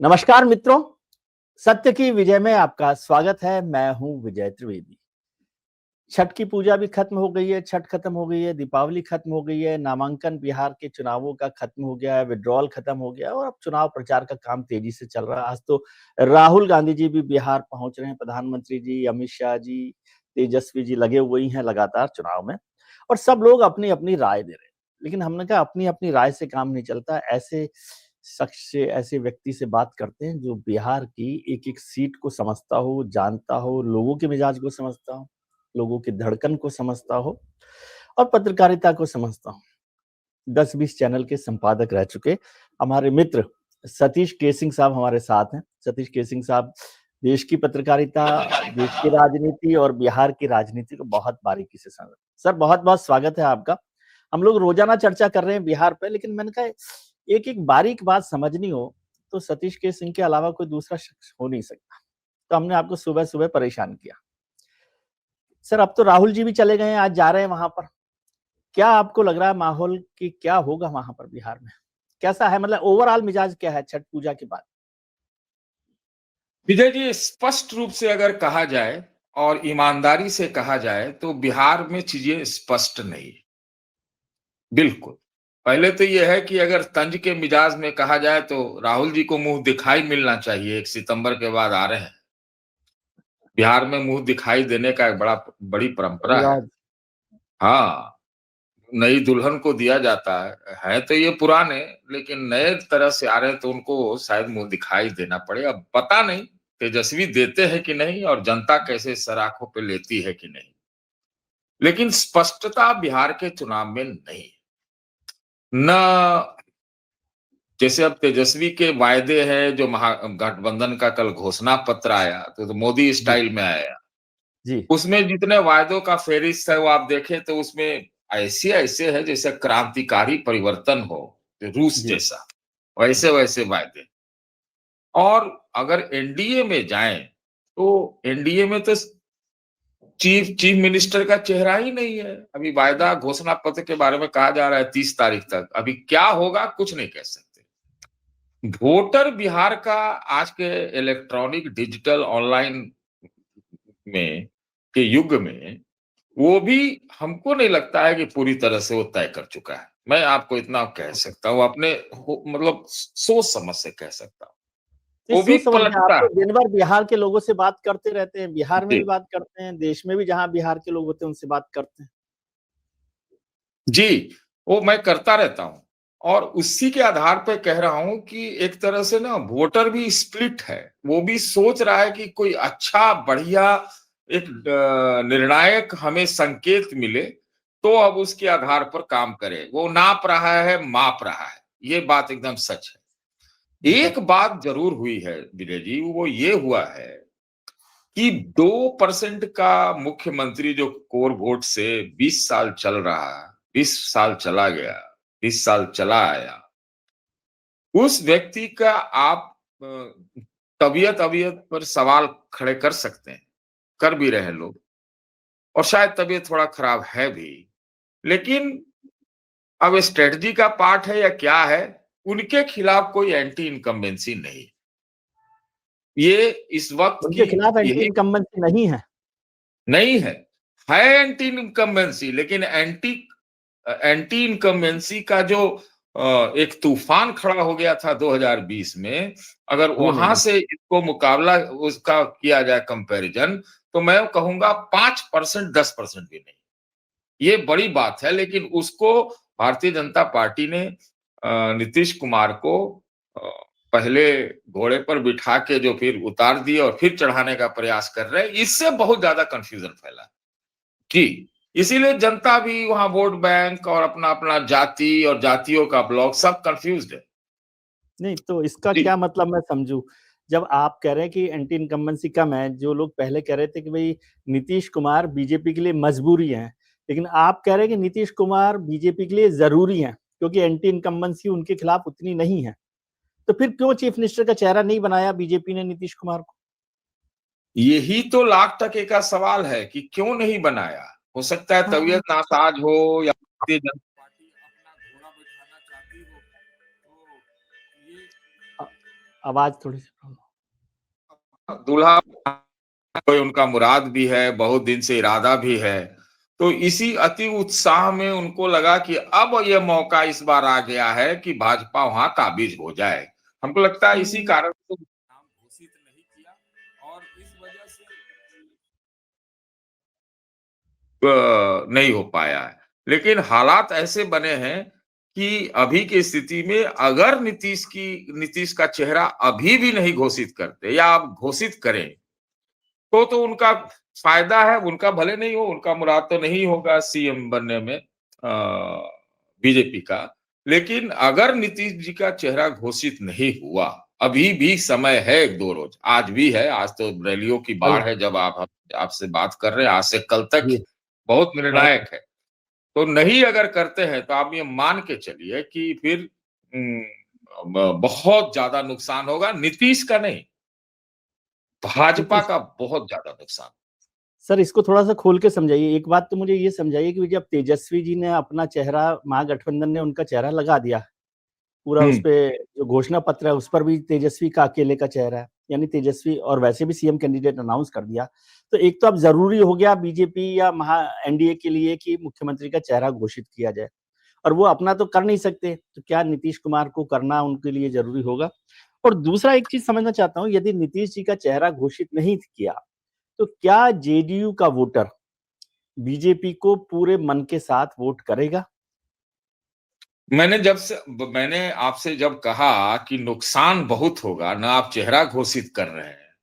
नमस्कार मित्रों, सत्य की विजय में आपका स्वागत है। मैं हूं विजय त्रिवेदी। छठ की पूजा भी खत्म हो गई है, छठ खत्म हो गई है, दीपावली खत्म हो गई है, नामांकन बिहार के चुनावों का खत्म हो गया है, विड्रॉल खत्म हो गया है और अब चुनाव प्रचार का काम तेजी से चल रहा है। आज तो राहुल गांधी जी भी बिहार पहुंच रहे हैं, प्रधानमंत्री जी, अमित शाह जी, तेजस्वी जी लगे हुए ही हैं लगातार चुनाव में और सब लोग अपनी-अपनी राय दे रहे हैं। लेकिन हमने कहा अपनी-अपनी राय से काम नहीं चलता। ऐसे शख्स से, ऐसे व्यक्ति से बात करते हैं जो बिहार की एक-एक सीट को समझता हो, जानता हो, लोगों के मिजाज को समझता हो, लोगों की धड़कन को समझता हो और पत्रकारिता को समझता हो। 10-20 चैनल के संपादक रह चुके हमारे मित्र सतीश केसिंग साहब हमारे साथ हैं। सतीश केसिंग साहब देश की पत्रकारिता, देश की राजनीति और बिहार की राजनीति को बहुत बारीकी से समझ। सर बहुत-बहुत स्वागत है आपका। हम लोग रोजाना चर्चा कर रहे हैं बिहार पे, लेकिन मैंने कहा एक-एक बारीक बात समझनी हो तो सतीश केसिंग के अलावा कोई दूसरा शख्स हो नहीं सकता। तो हमने आपको सुबह-सुबह परेशान किया। सर अब तो राहुल जी भी चले गए हैं, आज जा रहे हैं वहां पर। क्या आपको लग रहा है माहौल कि क्या होगा वहां पर बिहार में? कैसा है, मतलब ओवरऑल मिजाज क्या है छठ पूजा के बाद? विजय जी, स्पष्ट रूप से अगर कहा जाए और ईमानदारी से कहा जाए तो बिहार में चीजें स्पष्ट नहीं। बिल्कुल। पहले तो यह है कि अगर तंज के मिजाज में कहा जाए तो राहुल जी को मुंह दिखाई मिलना चाहिए। 1 सितंबर के बाद आ रहे हैं। बिहार में मुंह दिखाई देने का एक बड़ी परंपरा है। रिवाज। हाँ, नई दुल्हन को दिया जाता है तो ये पुराने, लेकिन नए तरह से आ रहे हैं तो उनको शायद मुंह दिखाई देना पड़े। अब पता नहीं तेजस्वी देते हैं कि नहीं और जनता कैसे सर आंखों पे लेती है कि नहीं, लेकिन स्पष्टता बिहार के चुनाव में नहीं। न जैसे अब तेजस्वी के वायदे हैं जो महागठबंधन का कल घोषणा पत्र आया तो मोदी जी, स्टाइल में आया। जी, उसमें जितने वायदों का फेहरिस्त है वो आप देखें तो उसमें ऐसे है जैसे क्रांतिकारी परिवर्तन हो, रूस जी, जैसा, वैसे-वैसे वायदे। और अगर एनडीए में जाएँ, तो एनडीए में तो चीफ चीफ मिनिस्टर का चेहरा ही नहीं है। अभी वायदा घोषणा पत्र के बारे में कहा जा रहा है 30 तारीख तक। अभी क्या होगा कुछ नहीं कह सकते। वोटर बिहार का आज के इलेक्ट्रॉनिक डिजिटल ऑनलाइन में के युग में वो भी हमको नहीं लगता है कि पूरी तरह से वो तय कर चुका है। मैं आपको इतना कह सकता हूँ अपने मतलब सोच समझ से कह सकता हूँ। तो वो भी सोच समझ में आप पलटता तो है। दिन भर बिहार के लोगों से बात करते रहते हैं, बिहार में जी, भी बात करते हैं, देश में भी जहां बिहार के लोग होते हैं उनसे बात करते हैं। जी, वो मैं करता रहता हूँ और उसी के आधार पे कह रहा हूँ कि एक तरह से ना वोटर भी स्प्लिट है। वो भी सोच रहा है कि कोई अच्छा बढ़िया एक निर्णायक हमें संकेत मिले, तो अब उसके आधार पर काम करे। वो नाप रहा है, माप रहा है। ये बात एकदम सच है। जी, एक बात ज़रूर हुई है विजय जी, वो ये हुआ है कि 2% का मुख्यमंत्री जो कोर वोट से 20 साल चल रहा है, 20 साल चला गया, 20 साल चला आया, उस व्यक्ति का आप तबीयत-अबियत पर सवाल खड़े कर सकते हैं, कर भी रहे हैं लोग और शायद तबीयत थोड़ा खराब है भी। लेकिन अब स्ट्रैटेजी का पार्ट है या क्या है, उनके खिलाफ कोई एंटी इनकम्बेंसी नहीं। ये इस वक़्त की उनके खिलाफ एंटी यही इनकम्बेंसी नहीं है। नहीं है। है एंटी इनकम्बेंसी, लेकिन एंटी इनकम्बेंसी का जो एक तूफान खड़ा हो गया था 2020 में, अगर वो नहीं वहां है। से इसको मुकाबला उसका किया जाए कंपैरिजन, तो मैं कहूंगा 5% 10% भी नहीं। ये बड़ी बात है, लेकिन उसको भारतीय जनता पार्टी ने नीतीश कुमार को अ, पहले घोड़े पर बिठा के जो फिर उतार दिए और फिर चढ़ाने का प्रयास कर रहे हैं, इससे बहुत ज्यादा कंफ्यूजन फैला। जी, इसीलिए जनता भी वहाँ वोट बैंक और अपना-अपना जाति और जातियों का ब्लॉक सब कन्फ्यूज़्ड है। नहीं तो इसका जी, क्या मतलब मैं समझूँ? जब आप कह रहे हैं कि एंटी इनकम्बेंसी कम है, जो लोग पहले कह रहे थे कि भई नीतीश कुमार बीजेपी के लिए मजबूरी हैं, लेकिन आप कह रहे हैं कि नीतीश कुमार बीजेपी के लिए ज़रूरी हैं, क्योंकि एंटी इनकम्बेंसी उनके खिलाफ उतनी नहीं है। तो फिर क्यों चीफ मिनिस्टर का चेहरा नहीं बनाया बीजेपी ने नीतीश कुमार को? यही तो लाख टके का सवाल है कि क्यों नहीं बनाया? हो सकता है तबीयत नासाज हो या भारतीय जनता पार्टी अपना घोड़ा बैठाना चाहती हो। तो ये आवाज थोड़ी सी दूल्हा कोई उनका मुराद भी है, बहुत दिन से इरादा भी है। तो इसी अति उत्साह में उनको लगा कि अब ये मौका इस बार आ गया है कि भाजपा वहां काबिज हो जाए। हमको लगता है इसी कारण से नाम घोषित नहीं किया और इस वजह से नहीं हो पाया है। लेकिन हालात ऐसे बने हैं कि अभी की स्थिति में अगर नीतीश का चेहरा अभी भी नहीं घोषित करते या आप घोषित करें तो उनका फायदा है, उनका भले नहीं हो, उनका मुराद तो नहीं होगा सीएम बनने में बीजेपी का। लेकिन अगर नीतीश जी का चेहरा घोषित नहीं हुआ, अभी भी समय है 1-2 रोज, आज भी है, आज तो रैलियों की बाढ़ है जब आपसे बात कर रहे हैं, आज से कल तक जी बहुत निर्णायक है। तो नहीं अगर करते हैं तो आप ये मान के चलिए कि फिर बहुत ज्यादा नुकसान होगा, नीतीश का नहीं, भाजपा का बहुत ज्यादा नुकसान। सर इसको थोड़ा सा खोल के समझाइए। एक बात तो मुझे ये समझाइए कि जब तेजस्वी जी ने अपना चेहरा, महागठबंधन ने उनका चेहरा लगा दिया, पूरा उस पे जो घोषणा पत्र है उस पर भी तेजस्वी का अकेले का चेहरा है, यानी तेजस्वी, और वैसे भी सीएम कैंडिडेट अनाउंस कर दिया, तो एक तो अब जरूरी हो गया बीजेपी या महा एनडीए के लिए कि मुख्यमंत्री का चेहरा घोषित किया जाए, और वो अपना तो कर नहीं सकते, तो क्या नीतीश कुमार को करना उनके लिए जरूरी होगा? और दूसरा एक चीज समझना चाहता हूँ, यदि नीतीश जी का चेहरा घोषित नहीं किया तो क्या जेडीयू का वोटर बीजेपी को पूरे मन के साथ वोट करेगा? मैंने आपसे जब कहा कि नुकसान बहुत होगा ना, आप चेहरा घोषित कर रहे हैं।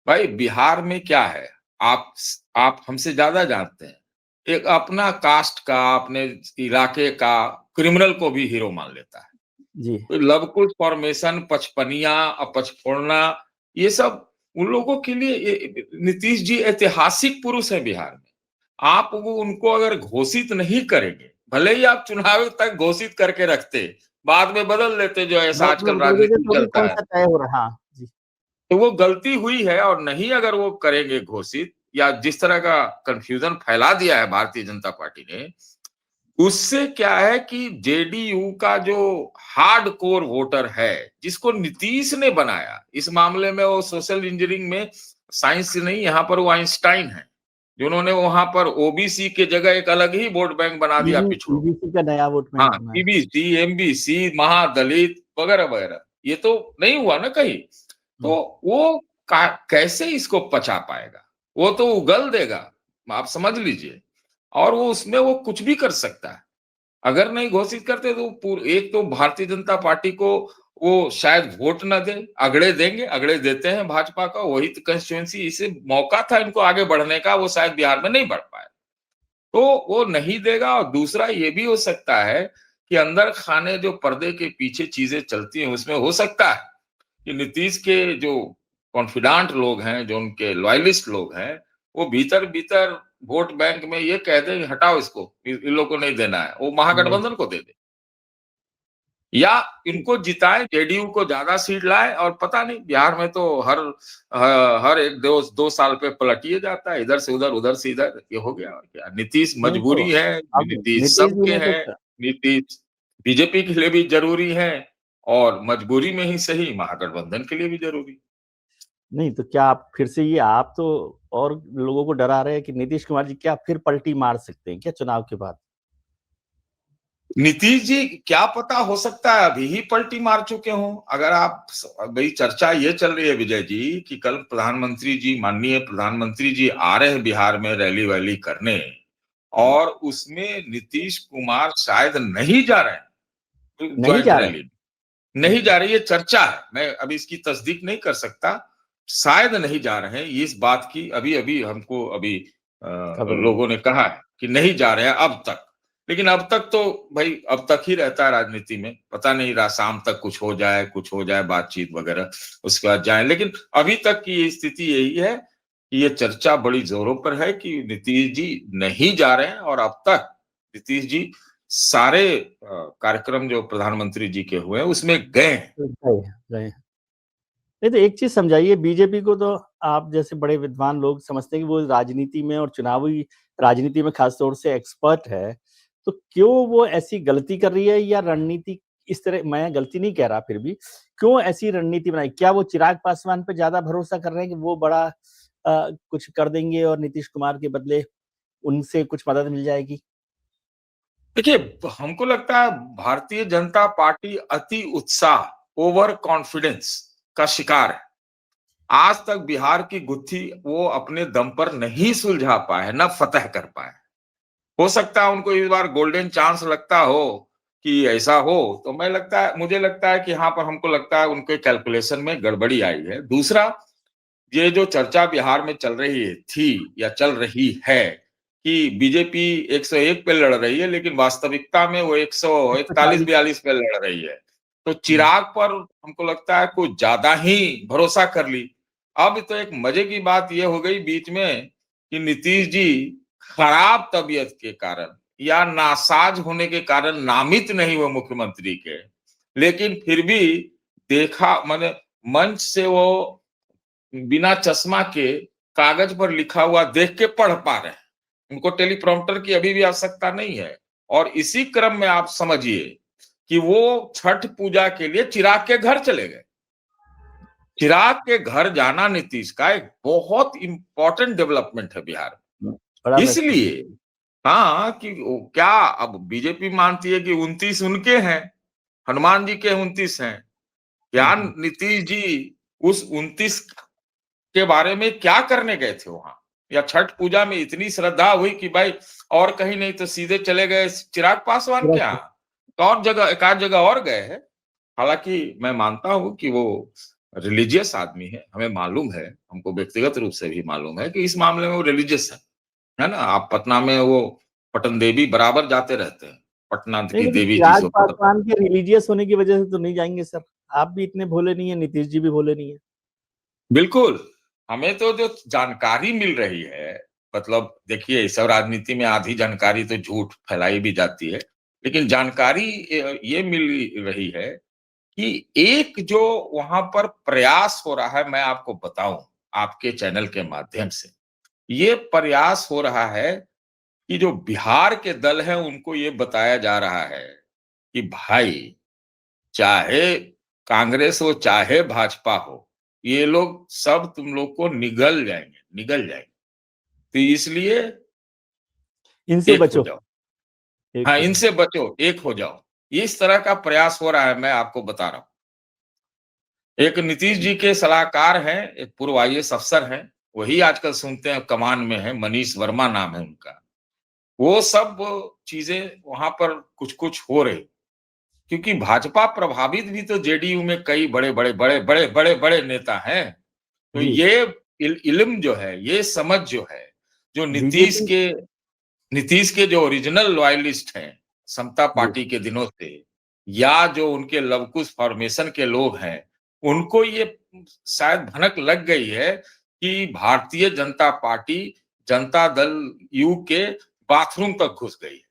भाई बिहार में क्या है, आप हमसे ज्यादा जानते हैं। एक अपना कास्ट का, अपने इलाके का क्रिमिनल को भी हीरो मान लेता है। जी तो लवकुश फॉर्मेशन, पचपनिया, पचफोड़ना, ये सब उन लोगों के लिए नीतीश जी ऐतिहासिक पुरुष है बिहार में। आप वो उनको अगर घोषित नहीं करेंगे, भले ही आप चुनाव तक घोषित करके रखते, बाद में बदल देते जो ऐसा आजकल दे देते राजनीति तो भी चलता कौन है। सा तय हो रहा? हाँ जी। तो वो गलती हुई है और नहीं अगर वो करेंगे घोषित, या जिस तरह का कंफ्यूजन फैला दिया है भारतीय जनता पार्टी ने, उससे क्या है कि जेडीयू का जो हार्ड कोर वोटर है, जिसको नीतीश ने बनाया, इस मामले में वो सोशल इंजीनियरिंग में साइंस से नहीं, यहाँ पर वो आइंस्टाइन है, जिन्होंने वहां पर ओबीसी के जगह एक अलग ही वोट बैंक बना दिया पिछड़ों। ईबीसी का नया वोट बैंक हाँ, बना है। पीबीसी, एमबीसी, महादलित वगैरह वगैरह, ये तो नहीं हुआ ना कहीं। तो वो कैसे इसको पचा पाएगा? वो तो उगल देगा, आप समझ लीजिए। और वो उसमें वो कुछ भी कर सकता है। अगर नहीं घोषित करते तो एक तो भारतीय जनता पार्टी को वो शायद वोट ना दे, अगड़े देंगे, अगड़े देते हैं भाजपा का, वही तो कंस्टिट्यूएंसी, इसे मौका था इनको आगे बढ़ने का, वो शायद बिहार में नहीं बढ़ पाए। तो वो नहीं देगा। और दूसरा ये भी हो सकता है कि अंदर खाने जो पर्दे के पीछे चीजें चलती हैं, उसमें हो सकता है कि नीतीश के जो कॉन्फिडेंट लोग हैं, जो उनके लॉयलिस्ट लोग हैं, वो भीतर भीतर वोट बैंक में ये कह दें हटाओ इसको, इन लोग को नहीं देना है, वो नहीं। महागठबंधन को दे दे, या इनको जिताए, जेडीयू को ज्यादा सीट लाए। और पता नहीं, बिहार में तो हर एक 2 साल पे पलटिए जाता है, इधर से उधर, उधर से इधर, ये हो गया। और क्या, नीतीश नहीं तो मजबूरी है, अब नीतीश नीतीश जी सबके ने तो हैं, नीतीश बीजेपी के लिए भी जरूरी है, और मजबूरी में ही सही, महागठबंधन के लिए भी जरूरी। नहीं तो क्या आप फिर से, ये आप तो और लोगों को डरा रहे हैं कि नीतीश कुमार जी क्या फिर पलटी मार सकते हैं क्या चुनाव के बाद? नीतीश जी क्या पता, हो सकता है अभी ही पलटी मार चुके हों। अगर आप, भाई चर्चा ये चल रही है विजय जी कि कल प्रधानमंत्री जी, माननीय प्रधानमंत्री जी आ रहे हैं बिहार में रैली वैली करने, और उसमें नीतीश कुमार शायद नहीं जा रहे हैं नहीं ज्वाइंट जा रहे? रैली में, नहीं जा रही, ये चर्चा है। मैं अभी इसकी तस्दीक नहीं कर सकता, शायद नहीं जा रहे हैं। इस बात की अभी अभी हमको खबर मिली। लोगों ने कहा है कि नहीं जा रहे हैं अब तक। लेकिन अब तक तो भाई अब तक ही रहता है राजनीति में, पता नहीं रहा शाम तक कुछ हो जाए बातचीत वगैरह, उसके बाद जाए। लेकिन अभी तक की स्थिति यही है कि ये चर्चा बड़ी जोरों पर है कि नीतीश जी नहीं जा रहे हैं। और अब तक नीतीश जी सारे कार्यक्रम जो प्रधानमंत्री जी के हुए हैं उसमें गए हैं। गए गए। नहीं तो एक चीज समझाइए, बीजेपी को तो आप जैसे बड़े विद्वान लोग समझते हैं कि वो राजनीति में और चुनावी राजनीति में खासतौर से एक्सपर्ट है, तो क्यों वो ऐसी गलती कर रही है, या रणनीति इस तरह, मैं गलती नहीं कह रहा, फिर भी क्यों ऐसी रणनीति बनाई? क्या वो चिराग पासवान पे ज्यादा भरोसा कर रहे हैं कि वो बड़ा कुछ कर देंगे और नीतीश कुमार के बदले उनसे कुछ मदद मिल जाएगी? देखिए, हमको लगता है भारतीय जनता पार्टी अति उत्साह, ओवर कॉन्फिडेंस का शिकार है। आज तक बिहार की गुत्थी वो अपने दम पर नहीं सुलझा पाए, न फतह कर पाए। हो सकता है उनको इस बार गोल्डन चांस लगता हो कि ऐसा हो, तो मुझे लगता है कि यहाँ पर हमको लगता है उनके कैलकुलेशन में गड़बड़ी आई है। दूसरा, ये जो चर्चा बिहार में चल रही थी या चल रही है कि बीजेपी 101 पे लड़ रही है, लेकिन वास्तविकता में वो 140। 141-42 पे लड़ रही है। तो चिराग पर हमको लगता है कुछ ज्यादा ही भरोसा कर ली। अब तो एक मजे की बात ये हो गई बीच में कि नीतीश जी खराब तबीयत के कारण या नासाज होने के कारण नामित नहीं हुए मुख्यमंत्री के, लेकिन फिर भी देखा मैंने मंच से वो बिना चश्मा के कागज पर लिखा हुआ देख के पढ़ पा रहे हैं। उनको टेलीप्रॉम्प्टर की अभी भी आवश्यकता नहीं है। और इसी क्रम में आप समझिए कि वो छठ पूजा के लिए चिराग के घर चले गए। चिराग के घर जाना नीतीश का एक बहुत इंपॉर्टेंट डेवलपमेंट है बिहार में। बड़ा महत्वपूर्ण। इसलिए हाँ कि क्या अब बीजेपी मानती है कि 29 उनके हैं, हनुमान जी के 29 हैं। क्या नीतीश जी उस 29 के बारे में क्या करने गए थे वहां? या छठ पूजा में इतनी श्रद्धा हुई कि भाई और कहीं नहीं तो सीधे चले गए चिराग पासवान के यहाँ, तो और जगह एक आध जगह और गए हैं। हालांकि मैं मानता हूं कि वो रिलीजियस आदमी है, हमें मालूम है, हमको व्यक्तिगत रूप से भी मालूम है कि इस मामले में वो रिलीजियस है ना? आप पटना में वो पटन देवी बराबर जाते रहते हैं, पटना नहीं, की लेकिन देवी जी चिराग से पटन। पासवान के रिलीजियस होने की वजह से तो नहीं जाएंगे सर। आप भी इतने भोले नहीं है, नीतीश जी भी भोले नहीं है। बिल्कुल, हमें तो जो जानकारी मिल रही है, मतलब देखिए इस सब राजनीति में आधी जानकारी तो झूठ फैलाई भी जाती है, लेकिन जानकारी ये मिल रही है कि एक जो वहां पर प्रयास हो रहा है, मैं आपको बताऊं आपके चैनल के माध्यम से, ये प्रयास हो रहा है कि जो बिहार के दल हैं उनको ये बताया जा रहा है कि भाई चाहे कांग्रेस हो चाहे भाजपा हो, ये लोग सब तुम लोग को निगल जाएंगे। तो इसलिए इनसे एक हो बचो। जाओ। एक हाँ, हो जाओ। इनसे बचो, एक हो जाओ। इस तरह का प्रयास हो रहा है, मैं आपको बता रहा हूँ। एक नीतीश जी के सलाहकार हैं, एक पूर्व आईएएस अफसर हैं, वही आजकल सुनते हैं कमान में है, मनीष वर्मा नाम है उनका। वो सब चीजें वहां पर कुछ-कुछ हो रही, क्योंकि भाजपा प्रभावित भी तो जेडीयू में कई बड़े-बड़े नेता हैं। तो जी। ये इल्म जो है, ये समझ जो है, जो बीजेपी। नीतीश के जो ओरिजिनल लॉयलिस्ट हैं, समता जी। पार्टी के दिनों से, या जो उनके लवकुश फॉर्मेशन के लोग हैं, उनको ये शायद भनक लग गई है कि भारतीय जनता पार्टी, जनता दल यू के बाथरूम तक घुस गई है।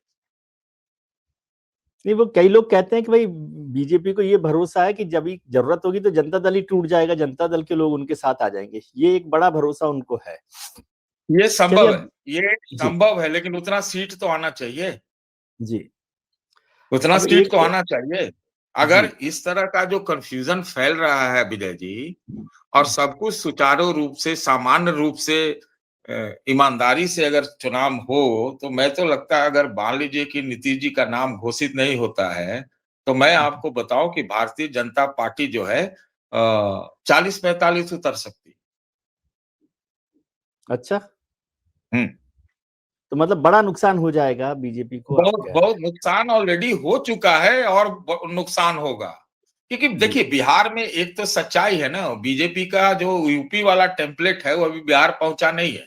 नहीं, वो कई लोग कहते हैं कि भाई बीजेपी को ये भरोसा है कि जब भी जरूरत होगी तो जनता दल ही टूट जाएगा, जनता दल के लोग उनके साथ आ जाएंगे। ये एक बड़ा भरोसा उनको है। ये चलिए संभव है, अब। ये जी। संभव है, लेकिन उतना सीट तो आना चाहिए। जी। उतना अब सीट एक। तो आना चाहिए। अगर जी। इस तरह का जो कंफ्यूजन फैल रहा है विजय जी, और सब कुछ सुचारू रूप से, सामान्य रूप से, ईमानदारी से अगर चुनाव हो, तो मैं तो लगता है अगर मान लीजिए कि नीतीश जी का नाम घोषित नहीं होता है, तो मैं आपको बताऊं कि भारतीय जनता पार्टी जो है 40-45 उतर सकती अच्छा। है। तो मतलब बड़ा नुकसान हो जाएगा बीजेपी को, आप बहुत कह रहे बहुत नुकसान ऑलरेडी हो चुका है और नुकसान होगा, क्योंकि हैं। जी। देखिए बिहार में एक तो सच्चाई है ना, बीजेपी का जो यूपी वाला टेम्पलेट है वो अभी बिहार पहुंचा नहीं है।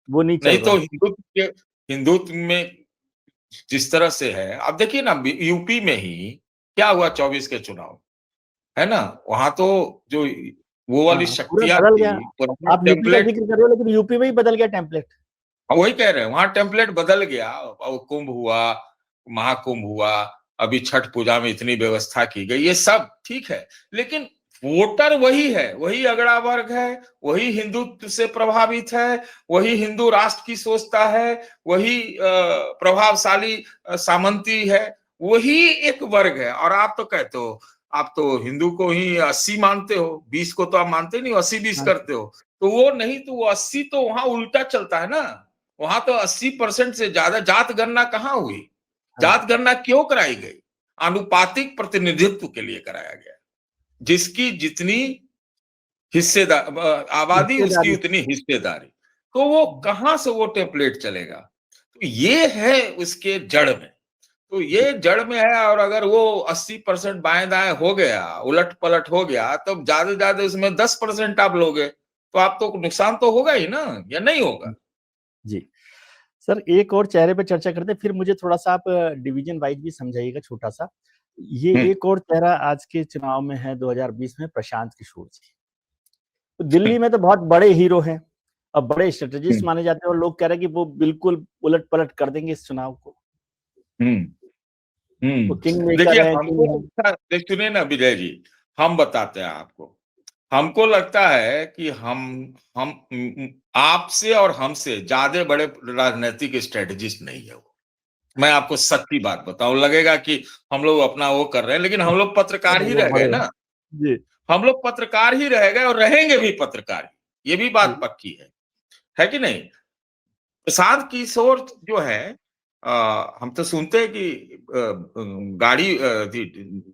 वो नहीं नहीं चल तो रहा। हिंदुत्व में जिस तरह से है, अब देखिए ना यूपी में ही क्या हुआ 24 के चुनाव, है ना? वहां तो जो वो वाली हाँ, पूरा शक्तियां बदल गया। थी, पुराना आप यूपी का टेम्पलेट, जिक्र कर रहे हो, लेकिन यूपी में ही बदल गया टेम्पलेट। वही कह रहे हैं, वहां टेम्पलेट बदल गया और कुंभ हुआ, महाकुंभ हुआ, अभी छठ पूजा में इतनी व्यवस्था की गई, ये सब ठीक है, लेकिन वोटर वही है, वही अगड़ा वर्ग है, वही हिंदुत्व से प्रभावित है, वही हिंदू राष्ट्र की सोचता है, वही प्रभावशाली सामंती है, वही एक वर्ग है। और आप तो कहते हो, आप तो हिंदू को ही 80 मानते हो, 20 को तो आप मानते नहीं हो, 80-20 हाँ, करते हो। तो वो नहीं, तो वो 80 तो वहां उल्टा चलता है ना। वहां तो 80% से ज्यादा जात गणना कहाँ हुई? हाँ, जात गणना क्यों कराई गई? आनुपातिक प्रतिनिधित्व के लिए कराया गया। जिसकी जितनी हिस्सेदार आबादी, उसकी हिस्सेदारी। उतनी हिस्सेदारी। तो वो कहां से वो टेम्पलेट चलेगा? तो ये है उसके जड़ में। तो जी, ये जड़ में है। और अगर वो 80% बाएं दाएं हो गया, उलट पलट हो गया, तो ज्यादा से ज्यादा उसमें 10% आप लोगे, तो आप तो नुकसान तो होगा ही ना, या नहीं होगा? जी। सर एक और चेहरे पे चर्चा करते हैं, फिर मुझे थोड़ा-सा आप डिवीज़न वाइज़ भी समझाइएगा छोटा-सा। ये हम्म, एक और चेहरा आज के चुनाव में है 2020 में प्रशांत किशोर जी। तो दिल्ली में तो बहुत बड़े हीरो हैं और बड़े स्ट्रैटेजिस्ट हम्म, माने जाते हैं और लोग कह रहे हैं कि वो बिल्कुल उलट-पलट कर देंगे इस चुनाव को। हम्म, वो किंग देखिए, मेकर हैं, हमको किंग हैं। लगता है, सुनिए ना विजय जी, हम बताते हैं आपको। हमको लगता है कि हम आपसे और हमसे ज्यादा बड़े राजनीतिक स्ट्रेटेजिस्ट नहीं है वो। मैं आपको सच्ची बात बताऊं, लगेगा कि हम लोग अपना वो कर रहे हैं, लेकिन हम लोग पत्रकार ही वो रह गए बड़े हैं। ना। जी, हम लोग पत्रकार ही रह गए और रहेंगे भी पत्रकार ही। ये भी बात जी। पक्की है कि नहीं? प्रशांत किशोर जो है, हम तो सुनते हैं कि गाड़ी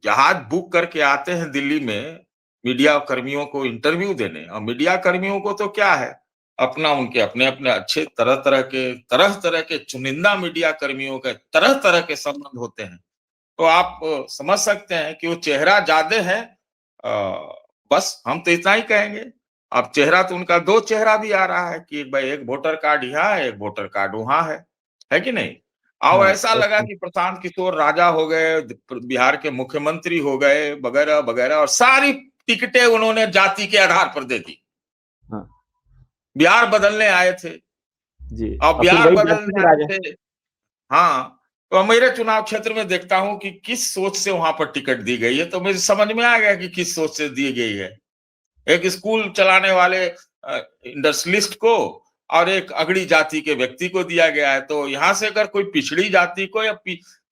जहाज बुक करके आते हैं दिल्ली में मीडिया कर्मियों को इंटरव्यू देने। और मीडिया कर्मियों को तो क्या है, अपना उनके अपने अपने अच्छे तरह तरह के चुनिंदा मीडिया कर्मियों के तरह तरह के संबंध होते हैं। तो आप समझ सकते हैं कि वो चेहरा ज्यादा है। अ, बस हम तो इतना ही कहेंगे। अब चेहरा तो उनका दो चेहरा भी आ रहा है कि भाई एक वोटर कार्ड यहाँ है, एक वोटर कार्ड वहां है कि नहीं? अब हाँ, ऐसा लगा कि प्रशांत किशोर राजा हो गए, बिहार के मुख्यमंत्री हो गए, वगैरह वगैरह, और सारी टिकटें उन्होंने जाति के आधार पर दे दी। हाँ, बिहार बदलने आए थे। जी। अब और फिर बिहार वही जाति बदलने पे आए राज है। थे। हाँ, तो मेरे चुनाव क्षेत्र में देखता हूं कि किस सोच से वहां पर टिकट दी गई है, तो मुझे समझ में आ गया कि किस सोच से दी गई है। एक स्कूल चलाने वाले इंडस्ट्रियलिस्ट को और एक अगड़ी जाति के व्यक्ति को दिया गया है। तो यहां से अगर कोई पिछड़ी जाति को या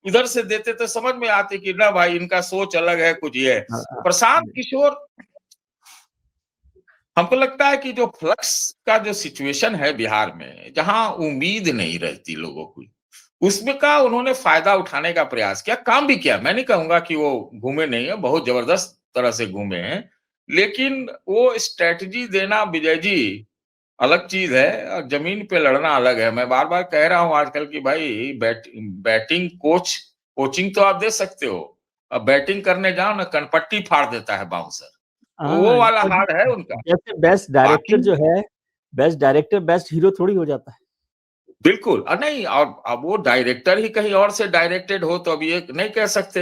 इधर से देते तो समझ में आती कि ना भाई, इनका सोच अलग है, कुछ ये है। हाँ, हाँ। प्रशांत जी, किशोर, हमको लगता है कि जो फ्लक्स का जो सिचुएशन है बिहार में, जहां उम्मीद नहीं रहती लोगों को, उसमें का उन्होंने फायदा उठाने का प्रयास किया, काम भी किया। मैं नहीं कहूंगा कि वो घूमे नहीं है, बहुत जबरदस्त तरह से घूमे हैं। लेकिन वो स्ट्रेटजी देना विजय जी अलग चीज है, और जमीन पे लड़ना अलग है। मैं बार बार कह रहा हूं आजकल की भाई, बैटिंग कोचिंग तो आप दे सकते हो। अब बैटिंग करने जाओ ना, कनपट्टी फाड़ देता है बाउंसर। तो वो हाँ, वाला और हार्ड है उनका। जैसे बेस्ट डायरेक्टर बाकी जो है, बेस्ट डायरेक्टर बेस्ट हीरो थोड़ी हो जाता है। बिल्कुल, नहीं, और अब वो डायरेक्टर ही कहीं और से डायरेक्टेड हो तो अब ये नहीं कह सकते,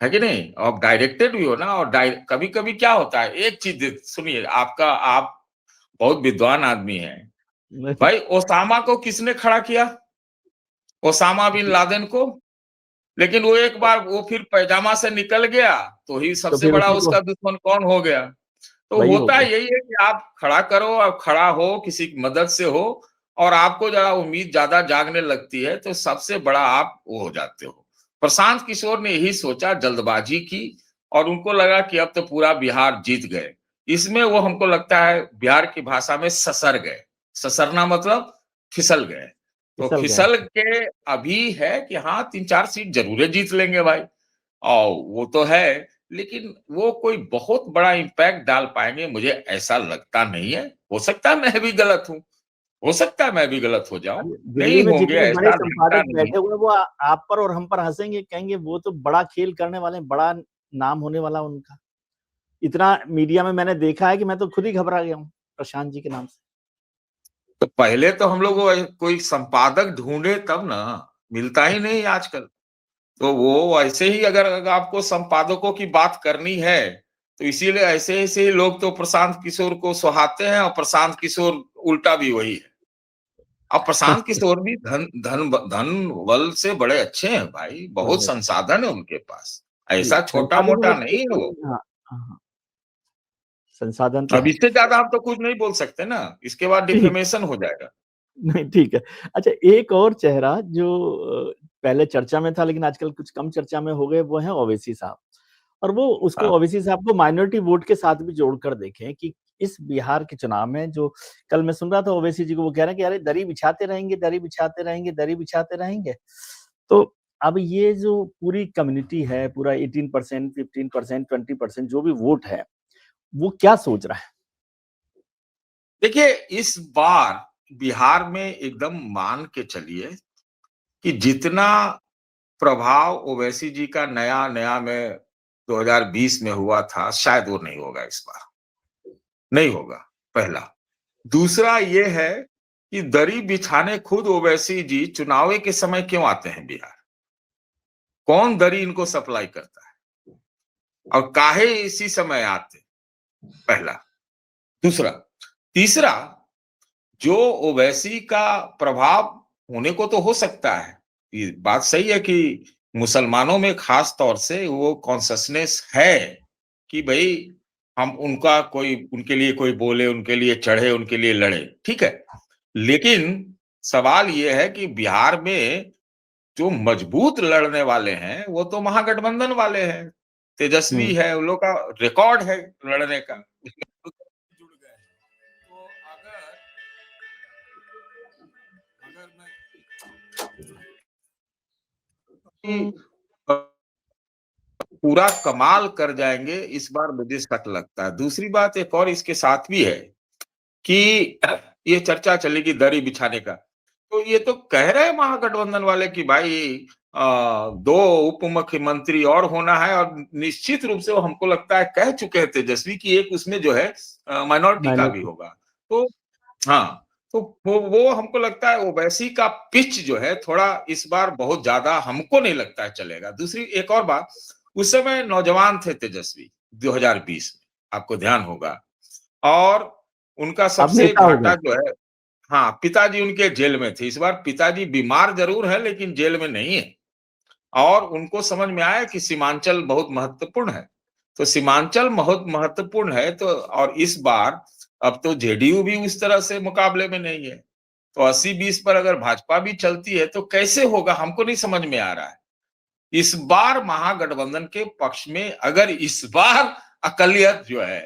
है कि नहीं? अब डायरेक्टेड भी हो ना, और कभी कभी क्या होता है, एक चीज सुनिए, आप बहुत विद्वान आदमी हैं। नहीं, भाई, ओसामा को किसने खड़ा किया? ओसामा बिन लादेन को। लेकिन वो एक बार वो फिर पैजामा से निकल गया, तो ही तो सबसे फिर बड़ा उसी को उसका दुश्मन कौन हो गया? तो वही हो होता गया। यही है कि आप खड़ा करो, और खड़ा हो किसी की मदद से हो, और आपको जरा उम्मीद ज्यादा जागने लगती है, तो सबसे बड़ा आप वो हो जाते हो। प्रशांत किशोर ने यही सोचा, जल्दबाजी की, और उनको लगा कि अब तो पूरा बिहार जीत गए। इसमें वो, हमको लगता है बिहार की भाषा में ससर गए। ससरना मतलब फिसल गए। तो फिसल गए। फिसल के अभी है कि हाँ, 3-4 सीट जरूर जीत लेंगे भाई, और वो तो है। लेकिन वो कोई बहुत बड़ा इम्पैक्ट डाल पाएंगे, मुझे ऐसा लगता नहीं है। हो सकता है मैं भी गलत हूं, हो सकता है मैं भी गलत हो जाऊं, अभी नहीं दिल्ली में होंगे जितने बड़े ऐसा लगता संपादक नहीं। बैठे हुए हैं, वो आप पर और हम पर हँसेंगे, कहेंगे वो तो बड़ा खेल करने वाले हैं, बड़ा नाम होने वाला उनका। इतना मीडिया में मैंने देखा है कि मैं तो खुद ही घबरा गया हूँ, प्रशांत जी के नाम से। तो पहले तो हम लोग कोई संपादक ढूंढे तब ना, मिलता ही नहीं आजकल। तो वो ऐसे ही, अगर आपको संपादकों की बात करनी है, तो इसीलिए ऐसे ऐसे ही लोग तो प्रशांत किशोर को सुहाते हैं, और प्रशांत किशोर उल्टा भी वही है। अब प्रशांत किशोर भी धन धन धन बल से बड़े अच्छे हैं भाई, बहुत बड़े संसाधन है उनके पास, जी, ऐसा छोटा संसाधन मोटा वो नहीं है वो। हाँ, हाँ, हाँ, संसाधन तो अब है। इससे ज्यादा हम तो कुछ नहीं बोल सकते ना, इसके बाद ठीक डिफेमेशन हो जाएगा। नहीं ठीक है। अच्छा एक और चेहरा जो पहले चर्चा में था लेकिन आजकल कुछ कम चर्चा में हो गए, वो हैं ओवैसी साहब। और वो उसको हाँ। ओवैसी साहब को माइनॉरिटी वोट के साथ भी जोड़कर देखें कि इस बिहार के चुनाव में जो कल मैं सुन रहा था ओवैसी जी को, वो कह रहे हैं कि अरे दरी बिछाते रहेंगे, दरी बिछाते रहेंगे, दरी बिछाते रहेंगे। तो अब ये जो पूरी कम्युनिटी है, पूरा 18%, 15%, 20% जो भी वोट है, वो क्या सोच रहा है? देखिए, इस बार बिहार में एकदम मान के चलिए कि जितना प्रभाव ओवैसी जी का नया-नया में 2020 में हुआ था, शायद वो नहीं होगा इस बार, नहीं होगा, पहला। दूसरा ये है कि दरी बिछाने खुद ओवैसी जी चुनाव के समय क्यों आते हैं बिहार? कौन दरी इनको सप्लाई करता है? और काहे इसी समय आते? पहला। दूसरा, तीसरा, जो ओवैसी का प्रभाव होने को तो हो सकता है। ये बात सही है कि मुसलमानों में खास तौर से वो कॉन्शसनेस है कि भई हम उनका कोई उनके लिए कोई बोले, उनके लिए चढ़े, उनके लिए लड़े, ठीक है। लेकिन सवाल ये है कि बिहार में जो मजबूत लड़ने वाले हैं, वो तो महागठबंधन वाले हैं। तेजस्वी हुँ। है, उन लोग का रिकॉर्ड है लड़ने का। उसमें जुड़ गए हैं। तो अगर मैं पूरा कमाल कर जाएँगे, इस बार मुझे शक लगता है। दूसरी बात एक और इसके साथ भी है कि ये चर्चा चलेगी दरी बिछाने का। तो ये तो कह रहे हैं महागठबंधन वाले कि भाई 2 उप मुख्यमंत्री और होना है और निश्चित रूप से वो हमको लगता है कह चुके हैं तेजस्वी कि एक उसमें जो है माइनॉरिटी का भी माइनॉरिटी। होगा। तो हाँ, तो वो हमको लगता है ओवैसी का पिच जो है थोड़ा इस बार बहुत ज़्यादा हमको नहीं लगता है चलेगा। दूसरी एक और बात, उस समय नौजवान थे तेजस्वी 2020 में, आपको ध्यान होगा और उनका अब सबसे नेता हो घाटा गए। जो है हाँ, पिताजी उनके जेल में थे। इस बार पिताजी बीमार ज़रूर हैं लेकिन जेल में नहीं है और उनको समझ में आया कि सीमांचल बहुत महत्वपूर्ण है। तो सीमांचल बहुत महत्वपूर्ण है तो और इस बार अब तो जेडीयू भी उस तरह से मुकाबले में नहीं है। तो 80-20 पर अगर भाजपा भी चलती है तो कैसे होगा हमको नहीं समझ में आ रहा है। इस बार महागठबंधन के पक्ष में अगर इस बार अकलियत जो है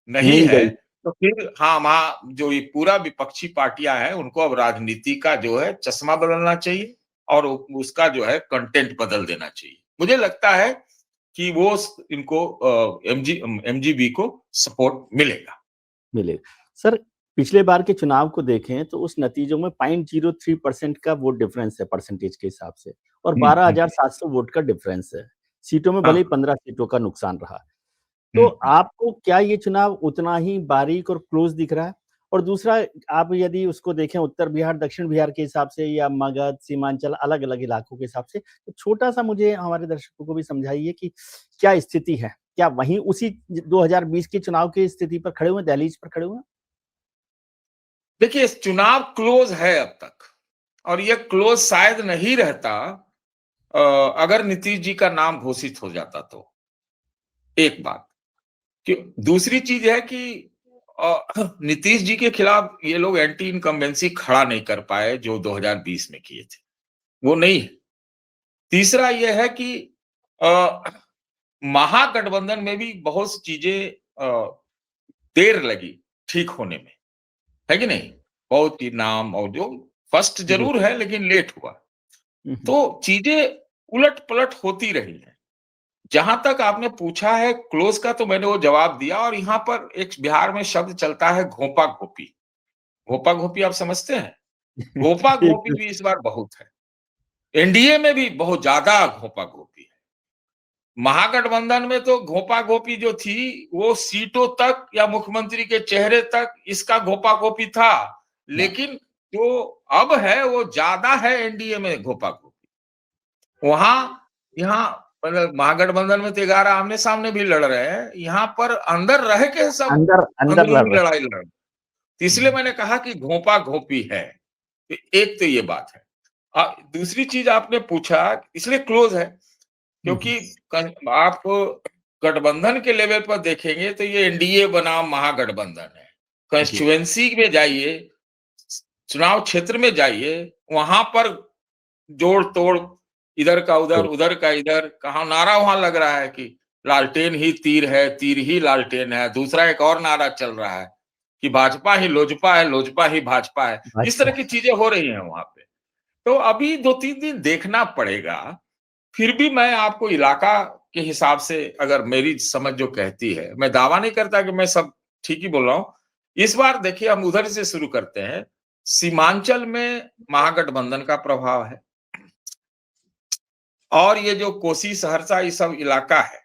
नहीं मिल है गई। तो फिर हाँ, वहाँ जो ये पूरा विपक्षी पार्टियां हैं उनको अब राजनीति का जो है चश्मा बदलना चाहिए और उसका जो है कंटेंट बदल देना चाहिए। मुझे लगता है कि वो इनको एमजीबी को सपोर्ट मिलेगा। मिलेगा। सर, पिछले बार के चुनाव को देखें तो उस नतीजों में 0.03% का वोट डिफरेंस है परसेंटेज के हिसाब से और हुँ, हुँ। 12,700 वोट का डिफरेंस है। सीटों में भले ही हाँ। 15 सीटों का नुकसान रहा। हुँ, तो हुँ। आपको क्या ये चुनाव उतना ही बारीक और क्लोज़ दिख रहा है? और दूसरा, आप यदि उसको देखें उत्तर बिहार, दक्षिण बिहार के हिसाब से या मगध, सीमांचल अलग-अलग इलाकों के हिसाब से, तो छोटा-सा मुझे हमारे दर्शकों को भी समझाइए कि क्या स्थिति है? क्या वहीं उसी 2020 के चुनाव की स्थिति पर खड़े हुए हैं, दहलीज पर खड़े हुए हैं? देखिए चुनाव क्लोज है अब तक और ये क्लोज शायद नहीं रहता अ, अगर नीतीश जी का नाम घोषित हो जाता तो। एक बात। कि दूसरी चीज है कि नीतीश जी के खिलाफ ये लोग एंटी इनकम्बेंसी खड़ा नहीं कर पाए जो 2020 में किए थे। वो नहीं है। तीसरा ये है कि अ, महागठबंधन में भी बहुत सी चीजें देर लगी ठीक होने में, है कि नहीं? बहुत ही नाम और जो फर्स्ट जी। ज़रूर है लेकिन लेट हुआ। हुँ, हुँ। तो चीज़ें उलट-पलट होती रही हैं। जहाँ तक आपने पूछा है क्लोज़ का तो मैंने वो जवाब दिया और यहाँ पर एक बिहार में शब्द चलता है घोंपा-घोंपी। घोंपा-घोंपी आप समझते हैं? घोंपा-घोंपी एक भी इस बार बहुत है। एनडीए में भी बहुत ज़्यादा घोंपा-घोंपी है। महागठबंधन में तो घोंपा-घोंपी जो थी, वो सीटों तक या मुख्यमंत्री के चेहरे तक इसका घोंपा-घोंपी था। हाँ, लेकिन जो अब है वो ज़्यादा है एनडीए में घोंपा-घोंपी। वहाँ यहाँ मतलब महागठबंधन में तो 11 आमने-सामने भी लड़ रहे हैं। यहाँ पर अंदर रह के सब अंदर अंदर लड़ अंदरूनी रहे लड़ाई लड़ रहे हैं। तो इसलिए हैं। मैंने कहा कि घोंपा-घोंपी है। एक तो ये बात है। दूसरी चीज़ आपने पूछा इसलिए क्लोज़ है हुँ, हुँ। क्योंकि आप गठबंधन के लेवल पर देखेंगे तो ये एनडीए बनाम महागठबंधन है। जी। कंस्टिट्यूएंसी में जाइए, चुनाव क्षेत्र में जाइए, वहां पर जोड़-तोड़ इधर का उधर, उधर का इधर, कहाँ नारा वहां लग रहा है कि लालटेन ही तीर है, तीर ही लालटेन है। दूसरा एक और नारा चल रहा है कि भाजपा ही लोजपा है, लोजपा ही भाजपा है। इस तरह भाजपा। की चीजें हो रही हैं वहां पे। तो अभी 2-3 दिन देखना पड़ेगा। फिर भी मैं आपको इलाका के हिसाब से, अगर मेरी समझ जो कहती है, मैं दावा नहीं करता कि मैं सब ठीक ही बोल रहा हूं। इस बार देखिए, हम उधर से शुरू करते हैं। सीमांचल में महागठबंधन का प्रभाव है, और ये जो कोसी सहरसा ये सब इलाका है,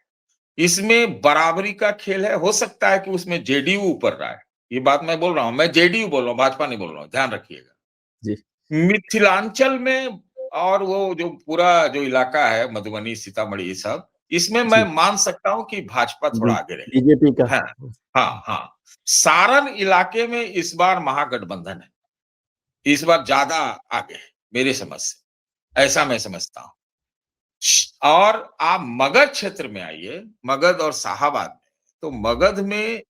इसमें बराबरी का खेल है। हो सकता है कि उसमें जेडीयू ऊपर रहा है। ये बात मैं बोल रहा हूं, मैं जेडीयू बोल रहा हूं, भाजपा नहीं बोल रहा हूं, ध्यान रखिएगा। जी। मिथिलांचल में और वो जो पूरा जो इलाका है, मधुबनी, सीतामढ़ी, ये सब, इसमें मैं जी। मान सकता हूं कि भाजपा थोड़ा आगे रहेगी। बीजेपी का। हाँ, हाँ, हाँ। सारण इलाके में इस बार महागठबंधन है। इस बार ज्यादा आगे है, मेरे समझ से। ऐसा मैं समझता हूं। और आप मगध क्षेत्र में आइए, मगध और शाहाबाद में, तो मगध में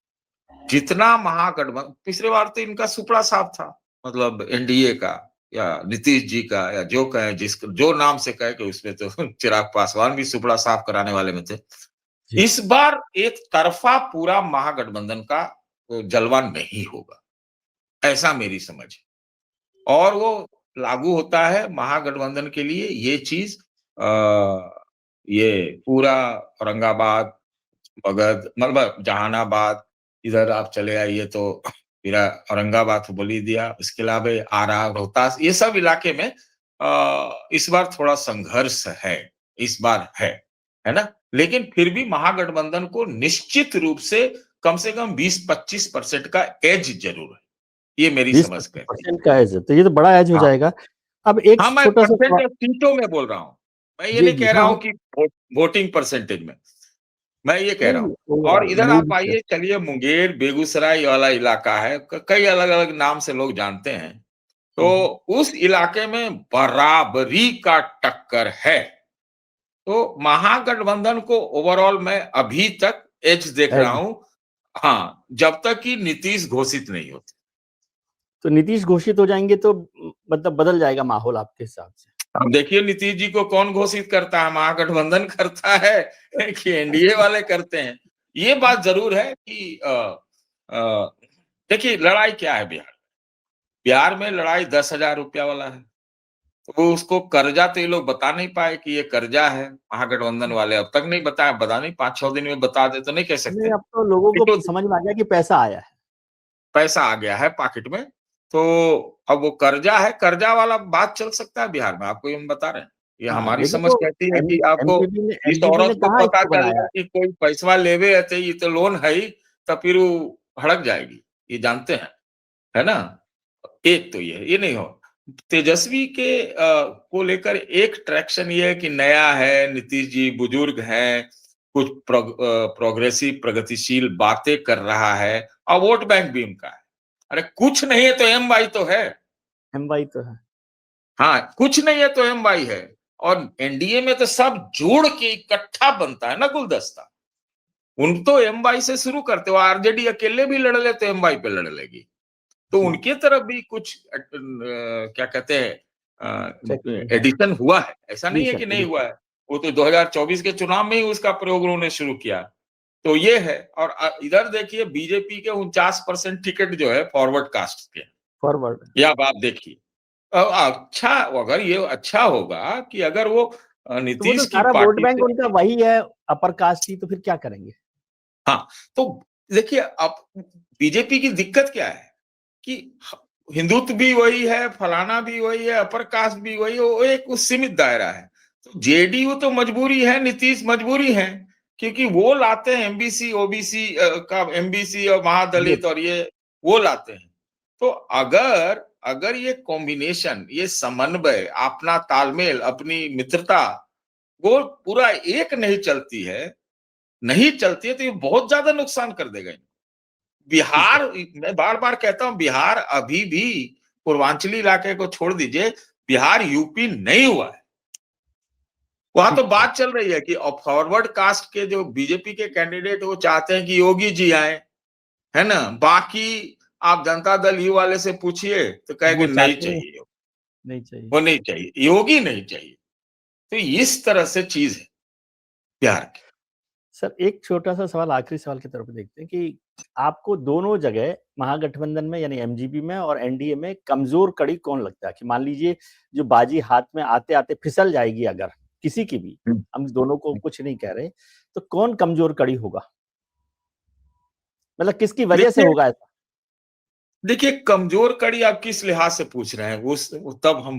जितना महागठबंधन, पिछले बार तो इनका सुपड़ा साफ था, मतलब एनडीए का या नीतीश जी का, या जो कहे, जिस जो नाम से कहे, कि उसमें तो चिराग पासवान भी सुपड़ा साफ कराने वाले में थे। जी। इस बार एक तरफा पूरा महागठबंधन का जलवा नहीं होगा, ऐसा मेरी समझ है। और वो लागू होता है महागठबंधन के लिए ये चीज, ये पूरा औरंगाबाद, मगध, मतलब जहानाबाद, इधर आप चले आइए तो मेरा औरंगाबाद तो बोल ही दिया, इसके अलावा आरा, रोहतास, ये सब इलाके में इस बार थोड़ा संघर्ष है, इस बार है ना। लेकिन फिर भी महागठबंधन को निश्चित रूप से कम 20-25% का एज जरूर है, ये मेरी समझ कहती 20-25% का एज है, तो ये तो बड़ा एज हो है। हाँ, जाएगा। अब एक हाँ, मैं छोटा सा परसेंटेज सीटों में बोल रहा हूं, मैं ये जी, नहीं जी। कह रहा हाँ, हूं हाँ। कि वोटिंग परसेंटेज में, मैं ये कह रहा नहीं, हूँ। और ओवरऑल इधर आप मूड पे। आइए, चलिए, मुंगेर, बेगूसराय वाला इलाका है, कई अलग-अलग नाम से लोग जानते हैं। तो हुँ, हुँ। उस इलाके में बराबरी का टक्कर है। तो महागठबंधन को ओवरऑल मैं अभी तक एज देख रहा एज हूँ। हाँ, जब तक कि नीतीश घोषित नहीं होते। तो नीतीश घोषित हो जाएँगे तो मतलब बदल जाएगा माहौल आपके हिसाब से। अब देखिए, नीतीश जी को कौन घोषित करता है, महागठबंधन करता है कि एनडीए वाले करते हैं। ये बात जरूर है कि देखिए, लड़ाई क्या है बिहार। बिहार में लड़ाई 10,000 रुपया वाला है। तो उसको कर्जा तो ये लोग बता नहीं पाए कि ये कर्जा है, महागठबंधन वाले अब तक नहीं बताया, पता नहीं 5-6 दिन में बता दे तो नहीं कह सकते। नहीं, अब तो लोगों ये को तो समझ में आ गया कि पैसा आया है। पैसा आ गया है पॉकेट में, तो अब वो कर्जा है, कर्जा वाला बात चल सकता है बिहार में, आपको ये हम बता रहे हैं। ये हाँ, हमारी लेकिन समझ वो कहती है एम कि आपको, एमपीपी ने इस एमपीपी ने औरत को कहाँ पता इसको चल बनाया जाए है। कि कोई पैसवा लेवे है, तो ये तो लोन है ही, तो फिर वो हड़क जाएगी, ये जानते हैं, है ना? एक तो ये नहीं हो। तेजस्वी के को लेकर एक ट्रैक्शन ये है कि नया है, नीतीश जी बुजुर्ग हैं, कुछ प्रोग्रेसिव, प्रगतिशील बातें कर रहा है, और वोट बैंक भी उनका है। अरे कुछ नहीं है तो एम वाई तो है। एमवाई तो है। हाँ, कुछ नहीं है तो एम वाई है। और एनडीए में तो सब जोड़ के इकट्ठा बनता है ना गुलदस्ता। उन तो एम वाई से शुरू करते हो, आरजेडी अकेले भी लड़ ले तो एम वाई पे लड़ लेगी। तो जी, उनके तरफ भी कुछ क्या कहते चेक हैं, हाँ, एडिशन हुआ है, ऐसा नहीं है एडिशन कि नहीं हुआ एडिशन। है। वो तो 2024 के चुनाव में ही उसका प्रयोग उन्होंने शुरू किया। तो ये है। और इधर देखिए, बीजेपी के 49% टिकट जो है फॉरवर्ड कास्ट के, फॉरवर्ड। ये अब आप देखिए। अच्छा, अगर ये अच्छा होगा कि अगर वो तो वो तो नीतीश की सारा वोट पार्टी बैंक से, उनका वही है, अपर कास्ट ही, तो फिर क्या करेंगे? हाँ, तो देखिए, अब बीजेपी की दिक्कत क्या है कि हिंदुत्व भी वही है, फलाना भी वही है, अपर कास्ट भी वही है, वो एक उस सीमित दायरा है। तो जेडीयू तो मजबूरी है, नीतीश मजबूरी है, क्योंकि वो लाते हैं एमबीसी, ओबीसी का, एमबीसी और वोट। महादलित, और ये वो लाते हैं। तो अगर अगर ये कॉम्बिनेशन, ये समन्वय, अपना तालमेल, अपनी मित्रता, वो पूरा एक नहीं चलती है, तो ये बहुत ज्यादा नुकसान कर देगा। ठीक है। बिहार, मैं बार बार कहता हूं, बिहार अभी भी, पूर्वांचली इलाके को छोड़ दीजिए, बिहार यूपी नहीं हुआ है। वहां तो ठीक है। बात चल रही है कि फॉरवर्ड कास्ट के जो बीजेपी के कैंडिडेट, वो चाहते हैं कि योगी जी आए, है ना। बाकी आप जनता दल यू वाले से पूछिए तो कहेंगे वो नहीं चाहते हैं चाहिए, नहीं चाहिए। वो नहीं चाहिए, योगी नहीं चाहिए। तो इस तरह से चीज है बिहार की। सर एक छोटा सा सवाल आखिरी सवाल की तरफ देखते हैं कि आपको दोनों जगह महागठबंधन में यानी एमजीपी में और एनडीए में कमजोर कड़ी कौन लगता है कि मान लीजिए जो बाजी हाथ में आते आते फिसल जाएगी अगर किसी की भी, हम दोनों को कुछ नहीं कह रहे, तो कौन कमजोर कड़ी होगा, मतलब किसकी वजह से देखिए होगा ऐसा? देखिए कमजोर कड़ी आप किस लिहाज से पूछ रहे हैं, उस तब हम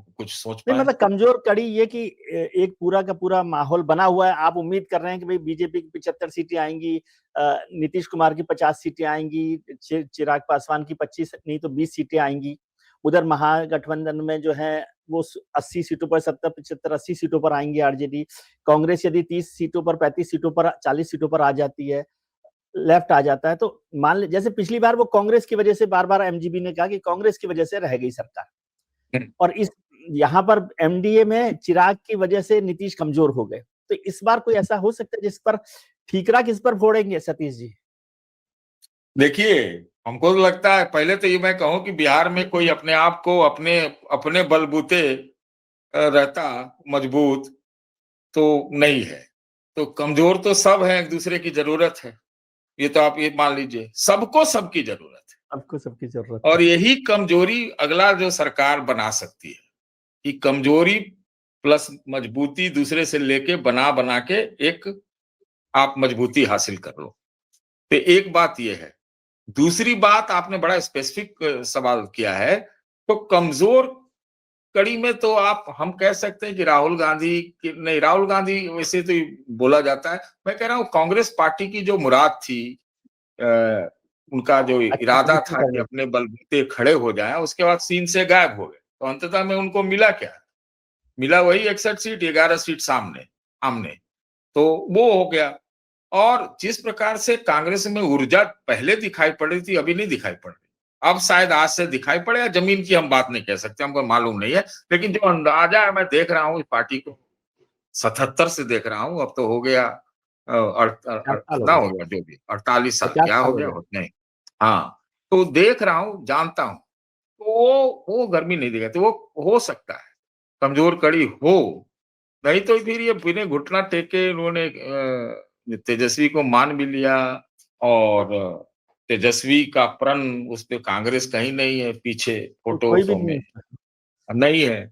कुछ सोच नहीं पाए। मतलब कमजोर कड़ी ये कि एक पूरा का पूरा माहौल बना हुआ है, आप उम्मीद कर रहे हैं कि भाई बीजेपी की 75 सीटें आएंगी, नीतीश कुमार की 50 सीटें आएंगी, चिराग पासवान की 25 नहीं तो 20 सीटें आएंगी, उधर महागठबंधन में जो है वो 80 सीटों पर 70 75 80 सीटों पर आएंगे आरजेडी, कांग्रेस यदि 30 सीटों पर 35 सीटों पर 40 सीटों पर आ जाती है, लेफ्ट आ जाता है, तो मान ली जैसे पिछली बार वो कांग्रेस की वजह से बार बार एमजीबी ने कहा कि कांग्रेस की वजह से रह गई सरकार, और इस यहाँ पर एमडीए में चिराग की वजह से नीतीश कमजोर हो गए, तो इस बार कोई ऐसा हो सकता है जिस पर ठीकरा किस पर फोड़ेंगे सतीश जी? देखिए हमको तो लगता है, पहले तो ये मैं कहूं कि बिहार में कोई अपने आप को अपने अपने बलबूते रहता मजबूत तो नहीं है। तो कमजोर तो सब है, एक दूसरे की जरूरत है। ये तो आप ये मान लीजिए, सबको सबकी जरूरत है। सबको सबकी जरूरत है। और यही कमजोरी अगला जो सरकार बना सकती है कि कमजोरी प्लस मजबूती दूसरे से लेके बना बना के एक आप मजबूती हासिल कर लो। तो एक बात यह है। दूसरी बात, आपने बड़ा स्पेसिफिक सवाल किया है, तो कमजोर कड़ी में तो आप हम कह सकते हैं कि राहुल गांधी की नहीं, राहुल गांधी वैसे तो बोला जाता है, मैं कह रहा हूं कांग्रेस पार्टी की जो मुराद थी, आ, उनका जो अच्छा इरादा पोजीशन था कि करने अपने बलबूते खड़े हो जाएं, उसके बाद सीन से गायब हो गए, तो अंततः में उनको मिला क्या? मिला वही 61 सीट, 11 सीट सामने आमने, तो वो हो गया। और जिस प्रकार से कांग्रेस में ऊर्जा पहले दिखाई पड़ रही थी, अभी नहीं दिखाई पड़ रही। अब शायद आज से दिखाई पड़े, या जमीन की हम बात नहीं कह सकते, हमको मालूम नहीं है। लेकिन जो अंदाजा है, मैं देख रहा हूँ इस पार्टी को 77 से देख रहा हूँ, अब तो हो गया क्या साल हो कितना गए? हो गया, जो भी 48 साल 50 क्या साल हो हो गया गए। हो नहीं। हाँ, तो देख रहा हूँ, जानता हूँ, तो वो गर्मी नहीं दिखाती, वो हो सकता है कमजोर कड़ी हो। नहीं तो फिर ये बिना घुटना टेके उन्होंने तेजस्वी को मान भी लिया, और तेजस्वी का प्रण उस पे कांग्रेस कहीं नहीं है, पीछे तो कोई भी फोटो नहीं में है। नहीं है।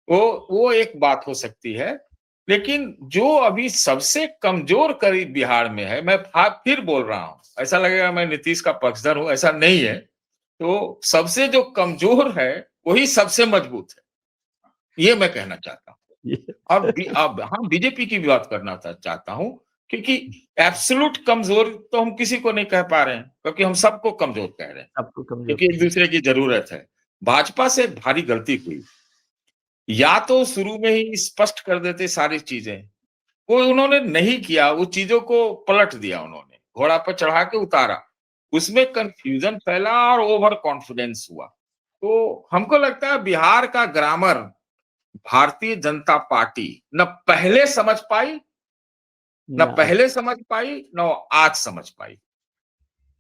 वो एक बात हो सकती है। लेकिन जो अभी सबसे कमजोर करीब बिहार में है, मैं फिर बोल रहा हूं, ऐसा लगेगा मैं नीतीश का पक्षधर हूं, ऐसा नहीं है। तो सबसे जो कमजोर है वही सबसे मजबूत है, ये मैं कहना चाहता हूं। अब हाँ, बीजेपी की भी बात करना चाहता हूं, क्योंकि एब्सोल्यूट कमजोर तो हम किसी को नहीं कह पा रहे हैं, क्योंकि हम सबको कमजोर कह रहे हैं, सबको कमजोर क्योंकि एक कर दूसरे की जरूरत है। भाजपा से भारी गलती हुई, या तो शुरू में ही स्पष्ट कर देते सारी चीजें, वो उन्होंने नहीं किया, वो चीजों को पलट दिया, उन्होंने घोड़ा पर चढ़ा के उतारा, उसमें कंफ्यूजन फैला और ओवर कॉन्फिडेंस हुआ। तो हमको लगता है बिहार का ग्रामर भारतीय जनता पार्टी न पहले समझ पाई, न ना पहले समझ पाई, न आज समझ पाई।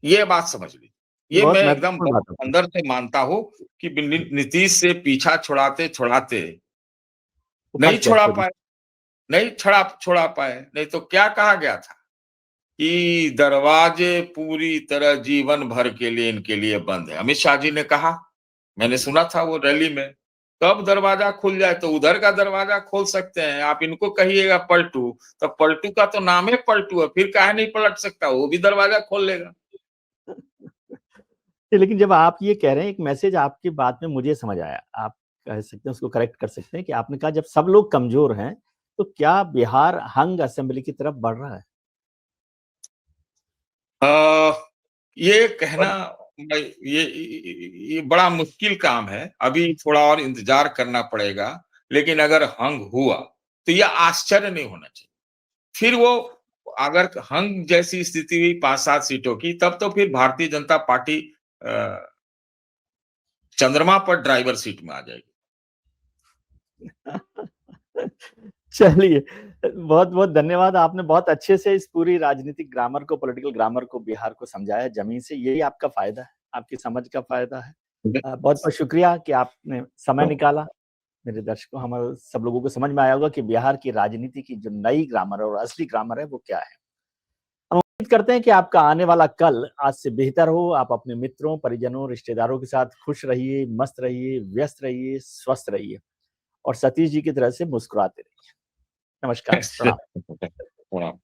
ये बात समझ ली। ये ये बहुत मैं एकदम महत्वपूर्ण बहुत बात होती अंदर से मानता हूं कि नीतीश से पीछा छुड़ाते छुड़ाते वो नहीं फंस गए छोड़ा खुद ही। पाए, नहीं छोड़ा पाए। नहीं तो क्या कहा गया था कि दरवाजे पूरी तरह जीवन भर के लिए इनके लिए बंद है, अमित शाह जी ने कहा। मैंने सुना था वो रैली में। कब दरवाजा खुल जाए तो उधर का दरवाजा खोल सकते हैं, आप इनको कहिएगा पलटू, तो पलटू का तो नाम है पलटू है, फिर काहे नहीं पलट सकता, वो भी दरवाजा खोल लेगा। लेकिन जब आप ये कह रहे हैं, एक मैसेज आपकी बात में मुझे समझ आया, आप कह सकते हैं उसको करेक्ट कर सकते हैं कि आपने कहा जब सब लोग कमजोर हैं तो क्या बिहार हंग असेंबली की तरफ बढ़ रहा है? आ, ये कहना और ये बड़ा मुश्किल काम है, अभी थोड़ा और इंतजार करना पड़ेगा। लेकिन अगर हंग हुआ तो यह आश्चर्य नहीं होना चाहिए। फिर वो अगर हंग जैसी स्थिति हुई 5-7 सीटों की, तब तो फिर भारतीय जनता पार्टी अ, चंद्रमा पर ड्राइवर सीट में आ जाएगी। चलिए, बहुत-बहुत धन्यवाद। आपने बहुत अच्छे से इस पूरी राजनीतिक ग्रामर को, पॉलिटिकल ग्रामर को, बिहार को समझाया जमीन से। यही आपका फ़ायदा है, आपकी समझ का फ़ायदा है। बहुत-बहुत शुक्रिया कि आपने समय निकाला। मेरे दर्शकों, हम सब लोगों को समझ में आया होगा कि बिहार की राजनीति की जो नई ग्रामर और असली ग्रामर है वो क्या है। हम उम्मीद करते हैं कि आपका आने वाला कल आज से बेहतर हो। आप अपने मित्रों, परिजनों, रिश्तेदारों के साथ खुश रहिए, मस्त रहिए, व्यस्त रहिए, स्वस्थ रहिए और सतीश जी की तरह से मुस्कुराते रहिए। नमस्कार, प्रणाम। प्रणाम।